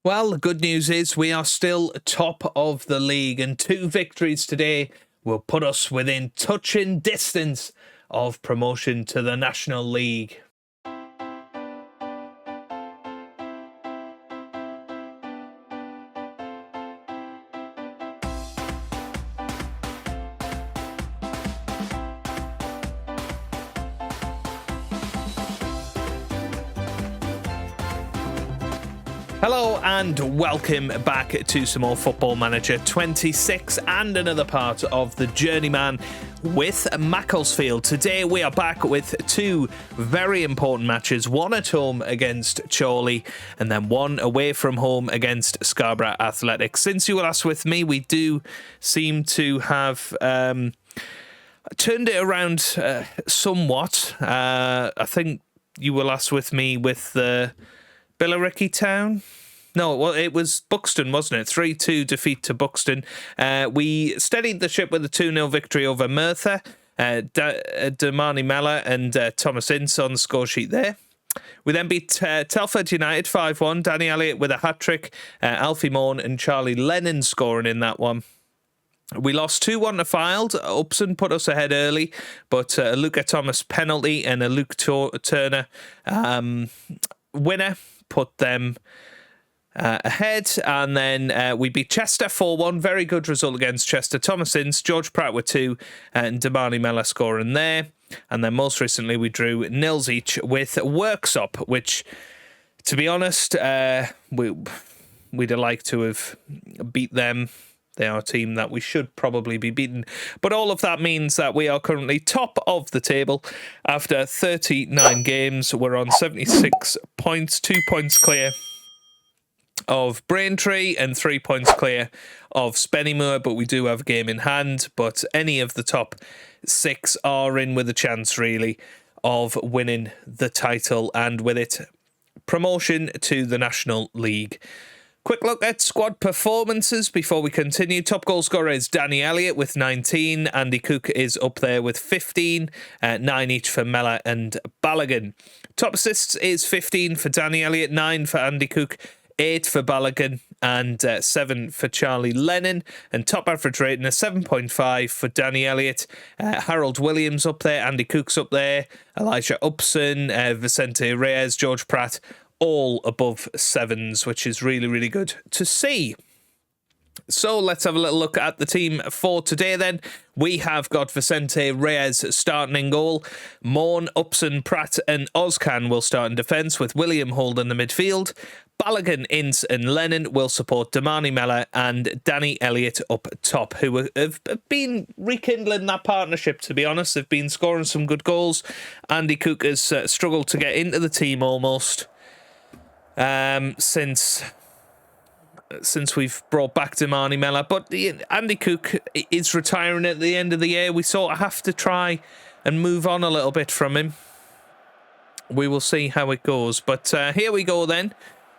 Well, the good news is we are still top of the league, and 2 victories today will put us within touching distance of promotion to the National League. Hello and welcome back to some more Football Manager 26 and another part of the Journeyman with Macclesfield. Today we are back with 2 very important matches, one at home against Chorley and then one away from home against Scarborough Athletic. Since you were last with me, we do seem to have turned it around somewhat. I think you were last with me with the Billericay Town? No, well, it was Buxton, wasn't it? 3-2 defeat to Buxton. We steadied the ship with a 2-0 victory over Merthyr. Damani Mella and Thomas Ince on the score sheet there. We then beat Telford United 5-1. Danny Elliott with a hat-trick. Alfie Morn and Charlie Lennon scoring in that one. We lost 2-1 to Fylde. Upson put us ahead early, but a Luca Thomas penalty and a Luke Turner winner put them ahead. And then we beat Chester 4-1. Very good result against Chester. Thomas Ince, George Pratt with 2 and Damani Mella scoring there. And then most recently we drew 0 each with Worksop, which, to be honest, we'd have liked to have beat them. They are a team that we should probably be beaten. But all of that means that we are currently top of the table. After 39 games, we're on 76 points, 2 points clear of Braintree and 3 points clear of Spennymoor. But we do have a game in hand. But any of the top 6 are in with a chance, really, of winning the title. And with it, promotion to the National League. Quick look at squad performances before we continue. Top goal scorer is Danny Elliott with 19. Andy Cook is up there with 15. 9 each for Mella and Balogun. Top assists is 15 for Danny Elliott, 9 for Andy Cook, 8 for Balogun, and 7 for Charlie Lennon. And top average rating is 7.5 for Danny Elliott. Harold Williams up there. Andy Cook's up there. Elijah Upson, Vicente Reyes, George Pratt, all above 7s, which is really, really good to see. So let's have a little look at the team for today then. We have got Vicente Reyes starting in goal. Morn, Upson, Pratt and Ozcan will start in defence, with William holding the midfield. Balogun, Ince and Lennon will support Damani Mella and Danny Elliott up top, who have been rekindling that partnership, to be honest. They've been scoring some good goals. Andy Cook has struggled to get into the team almost. Since we've brought back Damani Mella, but Andy Cook is retiring at the end of the year. We sort of have to try and move on a little bit from him. We will see how it goes, but here we go then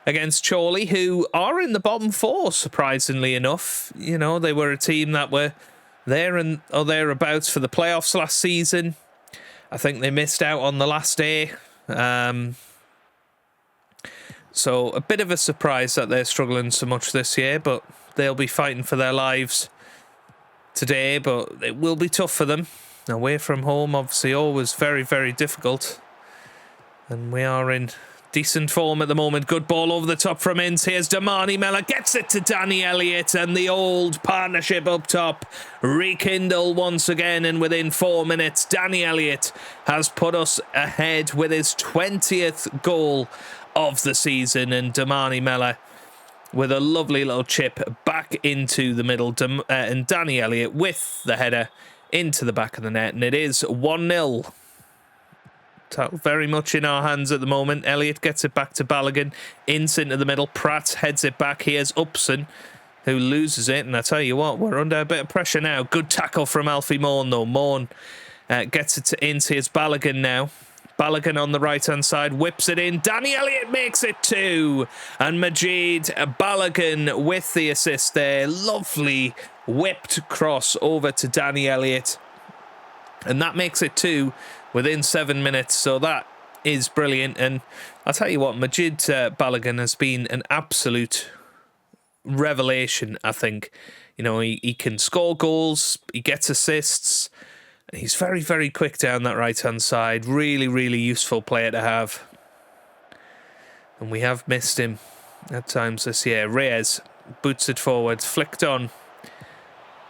against Chorley, who are in the bottom 4, surprisingly enough. You know, they were a team that were there and or thereabouts for the playoffs last season. I think they missed out on the last day. So a bit of a surprise that they're struggling so much this year, but they'll be fighting for their lives today, but it will be tough for them. Away from home, obviously, always very, very difficult. And we are in decent form at the moment. Good ball over the top from Ince. Here's Damani Mella, gets it to Danny Elliott, and the old partnership up top rekindle once again. And within 4 minutes, Danny Elliott has put us ahead with his 20th goal of the season, and Damani Mella with a lovely little chip back into the middle, and Danny Elliott with the header into the back of the net, and it is 1-0. Very much in our hands at the moment. Elliott gets it back to Balogun. Ince into the middle. Pratt heads it back. Here's Upson, who loses it, and I tell you what, we're under a bit of pressure now. Good tackle from Alfie Morn, though. Morn gets it to Ince. Here's Balogun now. Balogun on the right-hand side, whips it in. Danny Elliott makes it 2. And Majid Balogun with the assist there. Lovely whipped cross over to Danny Elliott. And that makes it 2 within 7 minutes. So that is brilliant. And I'll tell you what, Majid Balogun has been an absolute revelation, I think. You know, he can score goals, he gets assists, and he's very, very quick down that right-hand side. Really, really useful player to have. And we have missed him at times this year. Reyes boots it forward, flicked on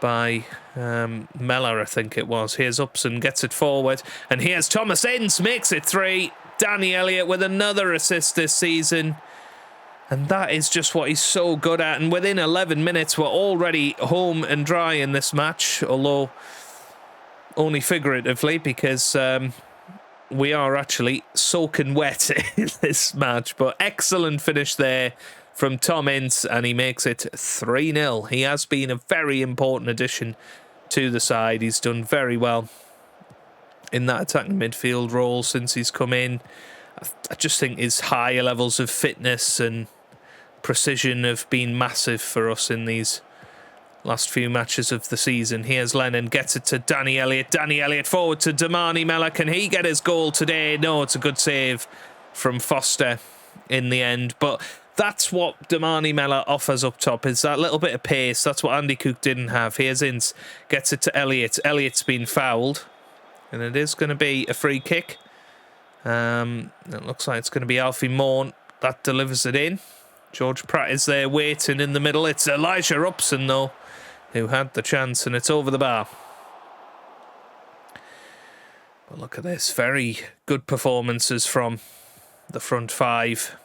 by Mellor, I think it was. Here's Upson, gets it forward, and here's Thomas Ince, makes it 3. Danny Elliott with another assist this season. And that is just what he's so good at. And within 11 minutes, we're already home and dry in this match, although only figuratively, because we are actually soaking wet in this match. But excellent finish there from Tom Ince, and he makes it 3-0. He has been a very important addition to the side. He's done very well in that attacking midfield role since he's come in. I just think his higher levels of fitness and precision have been massive for us in these last few matches of the season. Here's Lennon, gets it to Danny Elliott. Danny Elliott forward to Damani Mellor. Can he get his goal today? No, it's a good save from Foster in the end. But that's what Damani Mellor offers up top, is that little bit of pace. That's what Andy Cook didn't have. Here's Ince, gets it to Elliott. Elliott's been fouled, and it is going to be a free kick. It looks like it's going to be Alfie Morn that delivers it in. George Pratt is there waiting in the middle. It's Elijah Upson, though, who had the chance, and it's over the bar. But look at this. Very good performances from the front five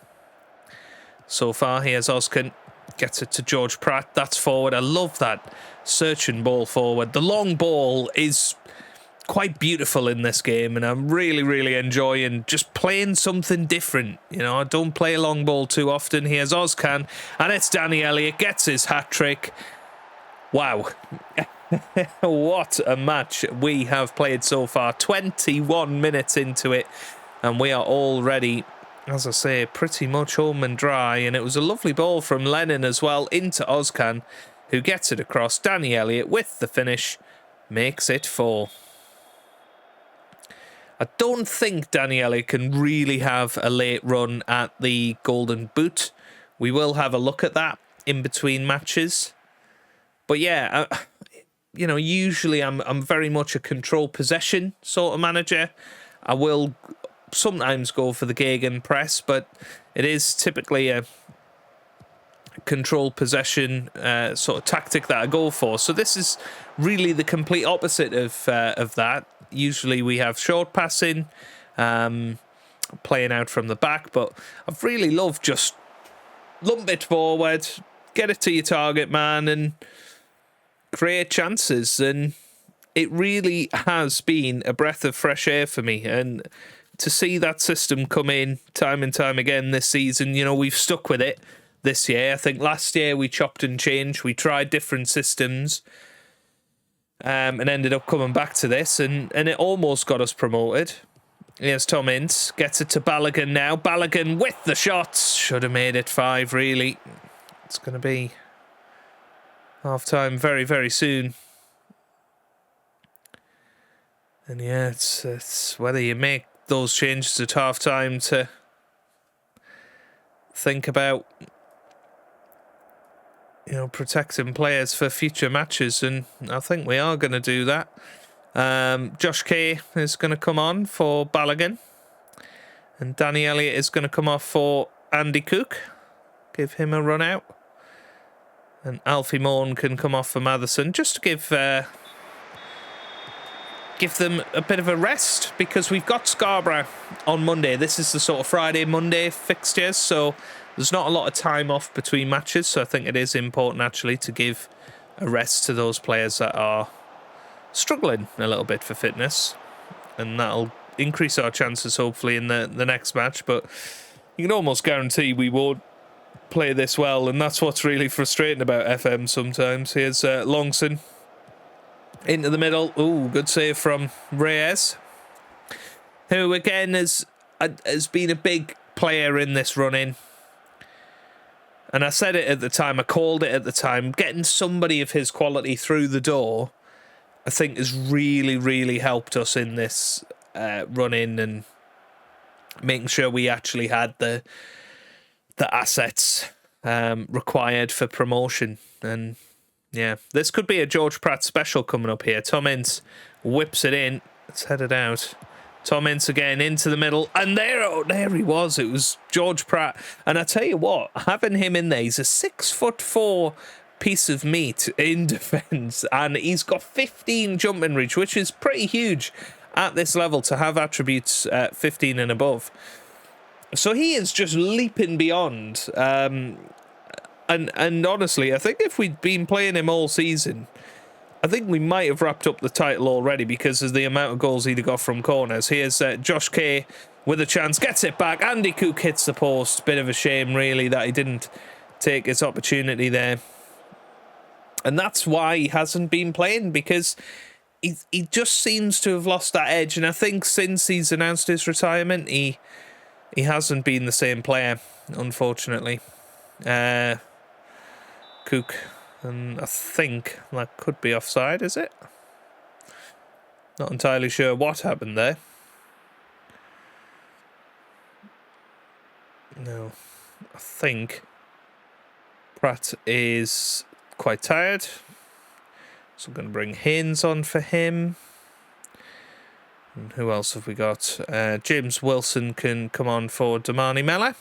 so far. Here's Oskin. Gets it to George Pratt. That's forward. I love that searching ball forward. The long ball is quite beautiful in this game, and I'm really, really enjoying just playing something different. You know, I don't play a long ball too often. Here's Ozcan, and it's Danny Elliott, gets his hat-trick. Wow. What a match we have played so far. 21 minutes into it, and we are already, as I say, pretty much home and dry. And it was a lovely ball from Lennon as well into Ozcan, who gets it across. Danny Elliott with the finish makes it 4. I don't think Danny Elliott can really have a late run at the Golden Boot. We will have a look at that in between matches. But yeah, you know, usually I'm very much a control possession sort of manager. I will sometimes go for the Gegen press, but it is typically a control possession sort of tactic that I go for. So this is really the complete opposite of that. Usually we have short passing, playing out from the back, but I've really loved just lump it forward, get it to your target man, and create chances. And it really has been a breath of fresh air for me. And to see that system come in time and time again this season, you know, we've stuck with it this year. I think last year we chopped and changed. We tried different systems. And ended up coming back to this, and it almost got us promoted. Here's Tom Ince, gets it to Balogun now. Balogun with the shots. Should have made it 5, really. It's going to be half-time very, very soon. And yeah, it's whether you make those changes at half-time to think about, you know, protecting players for future matches, and I think we are going to do that. Josh Kay is going to come on for Balogun, and Danny Elliott is going to come off for Andy Cook. Give him a run out, and Alfie Morn can come off for Matheson, just to give them a bit of a rest, because we've got Scarborough on Monday. This is the sort of Friday-Monday fixtures, so there's not a lot of time off between matches, so I think it is important actually to give a rest to those players that are struggling a little bit for fitness, and that'll increase our chances hopefully in the next match. But you can almost guarantee we won't play this well, and that's what's really frustrating about FM sometimes. Here's Longson into the middle. Ooh, good save from Reyes, who again has been a big player in this run-in. And I said it at the time, I called it at the time, getting somebody of his quality through the door, I think has really, really helped us in this run-in. And making sure we actually had the assets required for promotion. And yeah, this could be a George Pratt special coming up here. Tom Ince whips it in. Let's head it out. Tom Ince again into the middle, and there he was. It was George Pratt, and I tell you what, having him in there, he's a 6'4" piece of meat in defence, and he's got 15 jumping reach, which is pretty huge at this level to have attributes 15 and above. So he is just leaping beyond. And honestly, I think if we'd been playing him all season, I think we might have wrapped up the title already because of the amount of goals he'd got from corners. Here's Josh Kay with a chance, gets it back. Andy Cook hits the post. Bit of a shame, really, that he didn't take his opportunity there. And that's why he hasn't been playing, because he just seems to have lost that edge. And I think since he's announced his retirement, he hasn't been the same player, unfortunately. Cook. And I think that could be offside, is it? Not entirely sure what happened there. No, I think Pratt is quite tired. So I'm going to bring Haynes on for him. And who else have we got? James Wilson can come on for Damani Mella.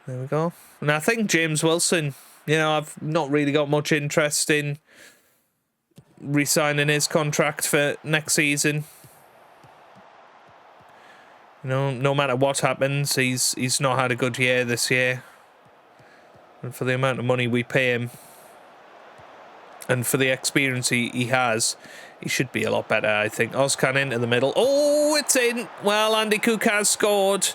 There we go. And I think James Wilson... I've not really got much interest in re-signing his contract for next season. No matter what happens, he's not had a good year this year. And for the amount of money we pay him, and for the experience he has, he should be a lot better, I think. Ozcan into the middle. Oh, it's in. Well, Andy Cook has scored.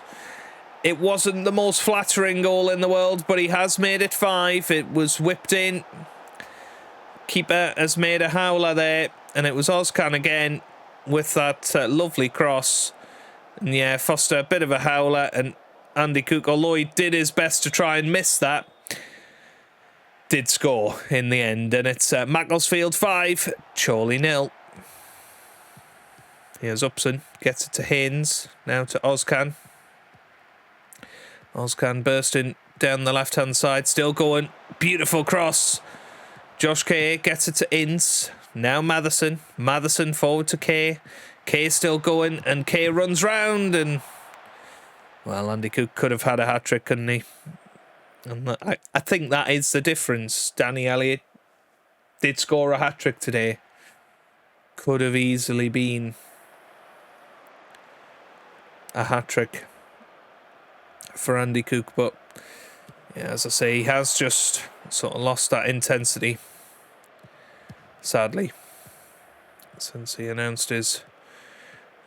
It wasn't the most flattering goal in the world, but he has made it 5. It was whipped in. Keeper has made a howler there, and it was Ozcan again with that lovely cross. And yeah, Foster, a bit of a howler, and Andy Cook, although he did his best to try and miss that, did score in the end. And it's Macclesfield 5, Chorley 0. Here's Upson, gets it to Haynes, now to Ozcan. Ozcan bursting down the left-hand side, still going. Beautiful cross. Josh Kay gets it to Ince. Now Matheson. Matheson forward to Kay. Kay still going, and Kay runs round, and... Well, Andy Cook could have had a hat-trick, couldn't he? And I think that is the difference. Danny Elliott did score a hat-trick today. Could have easily been a hat-trick for Andy Cook, but yeah, as I say, he has just sort of lost that intensity, sadly, since he announced his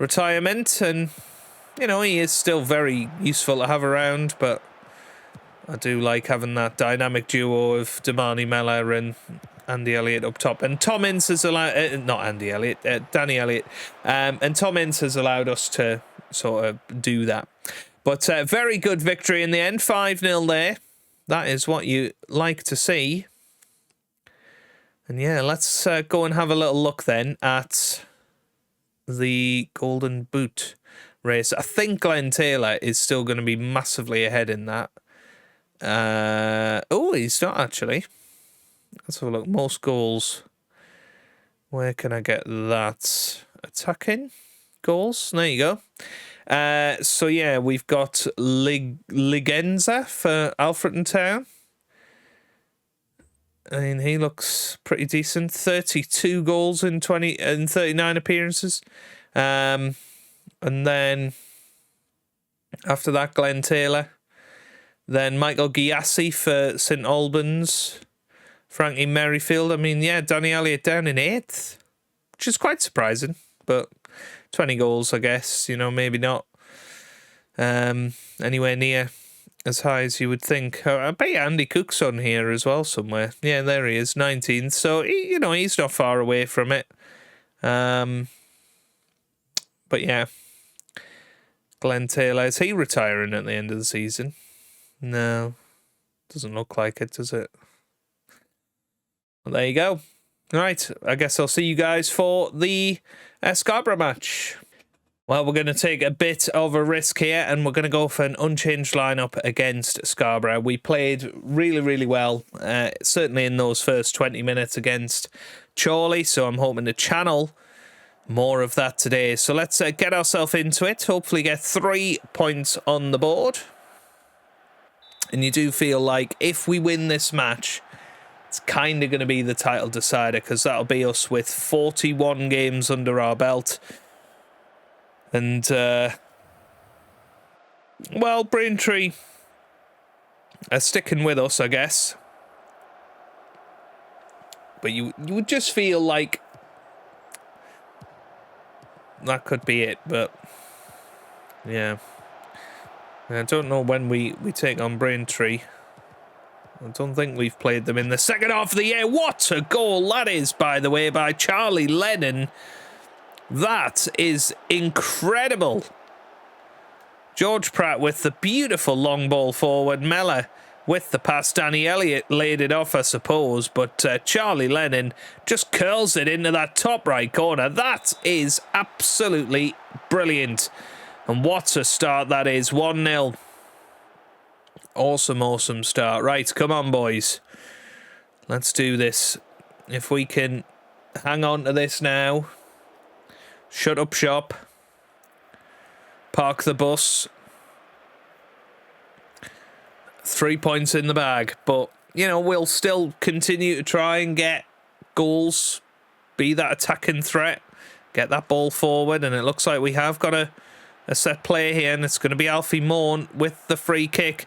retirement. And he is still very useful to have around, but I do like having that dynamic duo of Damani Mella and Andy Elliott up top. And Tom Ince has allowed, not Andy Elliott, Danny Elliott, and Tom Ince has allowed us to sort of do that. But very good victory in the end, 5-0 there. That is what you like to see. And yeah, let's go and have a little look then at the Golden Boot race. I think Glenn Taylor is still going to be massively ahead in that. Oh, he's not actually. Let's have a look. Most goals. Where can I get that? Attacking goals. There you go. So yeah, we've got Ligenza for Alfreton Town. I mean, he looks pretty decent. 32 goals in 39 appearances. And then after that, Glenn Taylor. Then Michael Giassi for St Albans. Frankie Merrifield. I mean, yeah, Danny Elliott down in 8th, which is quite surprising, but 20 goals, I guess, maybe not anywhere near as high as you would think. I bet Andy Cook's on here as well somewhere. Yeah, there he is, 19th. So, he's not far away from it. But yeah, Glenn Taylor, is he retiring at the end of the season? No, doesn't look like it, does it? Well, there you go. Right, I guess I'll see you guys for the Scarborough match. Well, we're going to take a bit of a risk here, and we're going to go for an unchanged lineup against Scarborough. We played really, really well, certainly in those first 20 minutes against Chorley, so I'm hoping to channel more of that today. So let's get ourselves into it, hopefully get 3 points on the board. And you do feel like if we win this match, it's kind of going to be the title decider, because that'll be us with 41 games under our belt. And, well, Braintree are sticking with us, I guess. But you would just feel like that could be it, but yeah. I don't know when we take on Braintree. I don't think we've played them in the second half of the year. What a goal that is, by the way, by Charlie Lennon. That is incredible. George Pratt with the beautiful long ball forward. Mellor with the pass. Danny Elliott laid it off, I suppose. But Charlie Lennon just curls it into that top right corner. That is absolutely brilliant. And what a start that is. 1-0. Awesome, awesome start. Right, come on, boys. Let's do this. If we can hang on to this now. Shut up shop. Park the bus. 3 points in the bag. But, you know, we'll still continue to try and get goals. Be that attacking threat. Get that ball forward. And it looks like we have got a set play here. And it's going to be Alfie Morn with the free kick.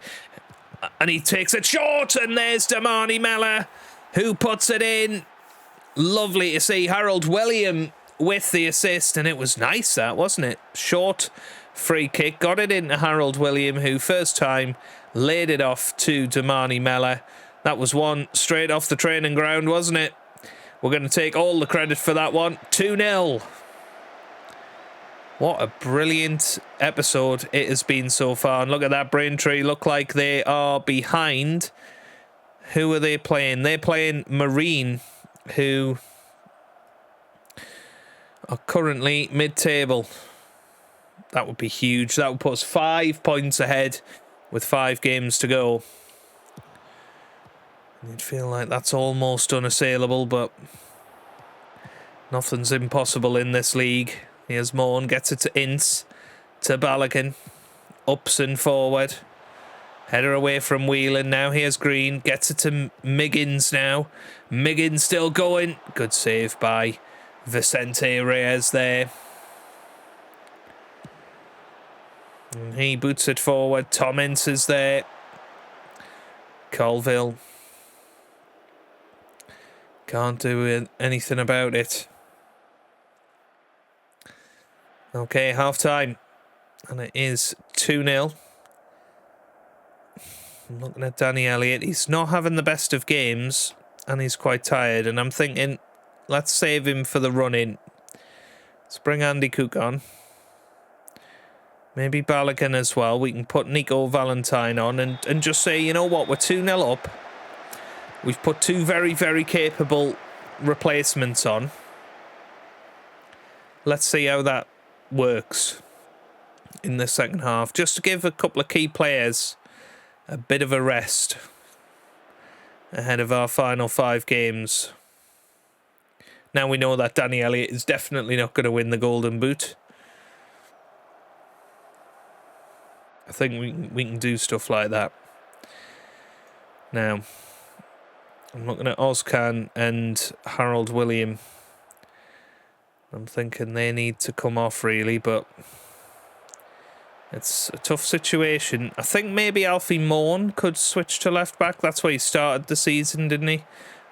And he takes it short. And there's Damani Mellor, who puts it in. Lovely to see. Harold William with the assist, and it was nice, that, wasn't it? Short free kick, got it into Harold William, who first time laid it off to Damani Mellor. That was one straight off the training ground, wasn't it? We're going to take all the credit for that one. 2-0. What a brilliant episode it has been so far. And look at that, Braintree look like they are behind. Who are they playing? They're playing Marine, who are currently mid-table. That would be huge. That would put us 5 points ahead with 5 games to go. You'd feel like that's almost unassailable, but nothing's impossible in this league. Here's Morn, gets it to Ince, to Balogun, ups and forward. Header away from Whelan now. Here's Green, gets it to Miggins now. Miggins still going. Good save by Vicente Reyes there. And he boots it forward. Tom Ince is there. Colville can't do anything about it. Okay, half time. And it is 2-0. I'm looking at Danny Elliott. He's not having the best of games. And he's quite tired. And I'm thinking, let's save him for the run-in. Let's bring Andy Cook on. Maybe Balogun as well. We can put Nico Valentine on and just say, you know what, we're 2-0 up. We've put 2 very, very capable replacements on. Let's see how that works in the second half. Just to give a couple of key players a bit of a rest ahead of our final 5 games. Now we know that Danny Elliott is definitely not going to win the Golden Boot. I think we can do stuff like that. Now, I'm looking at Ozcan and Harold William. I'm thinking they need to come off, really, but it's a tough situation. I think maybe Alfie Morn could switch to left back. That's where he started the season, didn't he?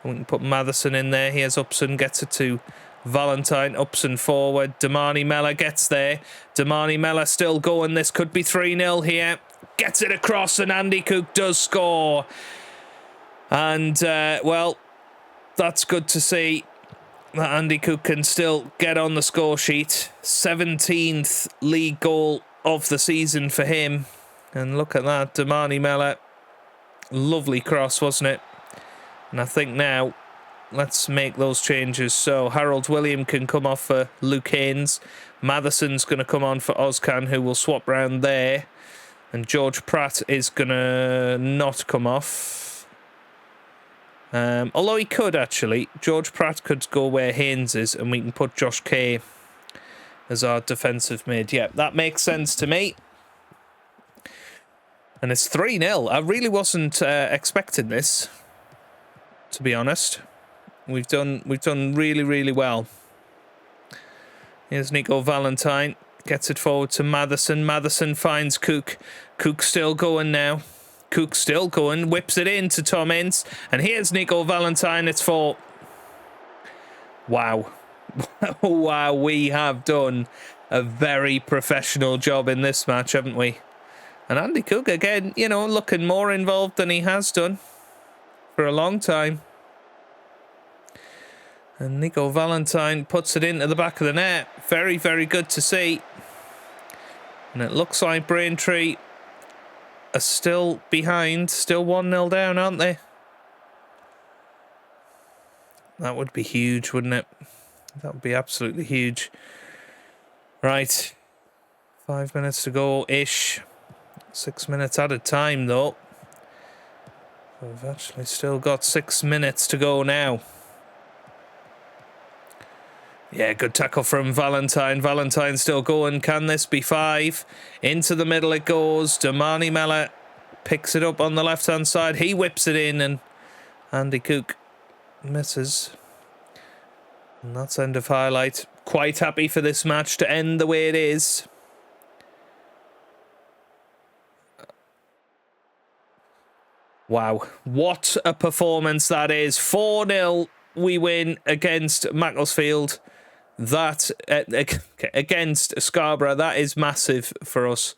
And we can put Matheson in there. Here's Upson, gets it to Valentine, Upson forward. Damani Mellor gets there. Damani Mellor still going. This could be 3-0 here. Gets it across, and Andy Cook does score. And, well, that's good to see that Andy Cook can still get on the score sheet. 17th league goal of the season for him. And look at that, Damani Mellor. Lovely cross, wasn't it? And I think now let's make those changes. So Harold William can come off for Luke Haynes. Matheson's going to come on for Ozcan, who will swap round there. And George Pratt is going to not come off. Although he could, actually. George Pratt could go where Haynes is, and we can put Josh Kay as our defensive mid. Yeah, that makes sense to me. And it's 3-0. I really wasn't expecting this, to be honest. We've done really, really well. Here's Nico Valentine. Gets it forward to Matheson. Matheson finds Cook. Cook's still going now. Cook's still going. Whips it in to Tom Ince. And here's Nico Valentine. It's 4. Wow. Wow, we have done a very professional job in this match, haven't we? And Andy Cook, again, you know, looking more involved than he has done for a long time. And Nico Valentine puts it into the back of the net. Very, very good to see. And it looks like Braintree are still behind. Still 1-0 down, aren't they? That would be huge, wouldn't it? That would be absolutely huge. Right. 5 minutes to go-ish. 6 minutes at a time, though. We've actually still got 6 minutes to go now. Yeah, good tackle from Valentine. Valentine still going. Can this be 5? Into the middle it goes. Damani Mella picks it up on the left-hand side. He whips it in, and Andy Cook misses. And that's end of highlight. Quite happy for this match to end the way it is. Wow, what a performance that is. 4-0 we win against Macclesfield. That against Scarborough, that is massive for us.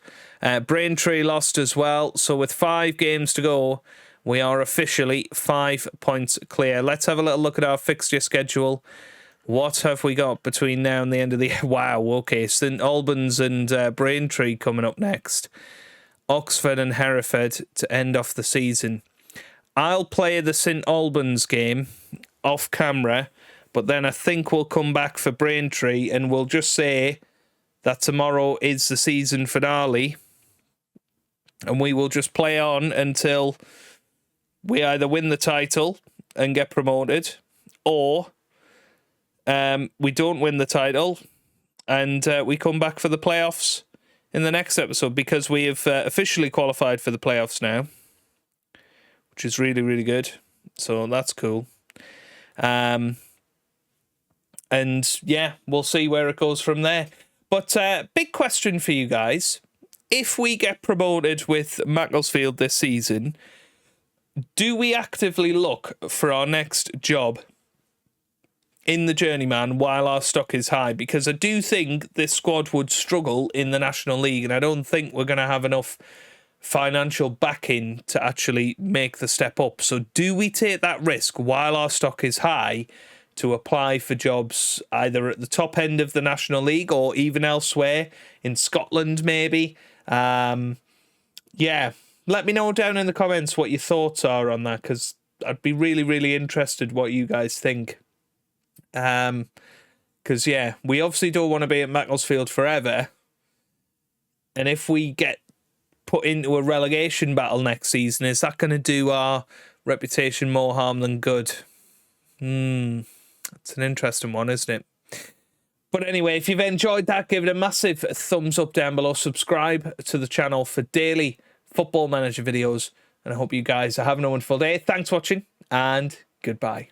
Braintree lost as well, so with 5 games to go, we are officially 5 points clear. Let's have a little look at our fixture schedule. What have we got between now and the end of the year? Wow, okay, St Albans and Braintree coming up next. Oxford and Hereford to end off the season. I'll play the St Albans game off camera, but then I think we'll come back for Braintree and we'll just say that tomorrow is the season finale, and we will just play on until we either win the title and get promoted, or we don't win the title and we come back for the playoffs in the next episode, because we have officially qualified for the playoffs now, which is really, really good. So that's cool. And yeah, we'll see where it goes from there. But big question for you guys. If we get promoted with Macclesfield this season, do we actively look for our next job in the Journeyman while our stock is high? Because I do think this squad would struggle in the National League, and I don't think we're going to have enough financial backing to actually make the step up. So do we take that risk while our stock is high to apply for jobs either at the top end of the National League or even elsewhere in Scotland maybe? Yeah, let me know down in the comments what your thoughts are on that, because I'd be really, really interested what you guys think. Because yeah, we obviously don't want to be at Macclesfield forever, and if we get put into a relegation battle next season, is that going to do our reputation more harm than good? It's an interesting one, isn't it? But anyway, if you've enjoyed that, give it a massive thumbs up down below. Subscribe to the channel for daily Football Manager videos, and I hope you guys are having a wonderful day. Thanks for watching, and goodbye.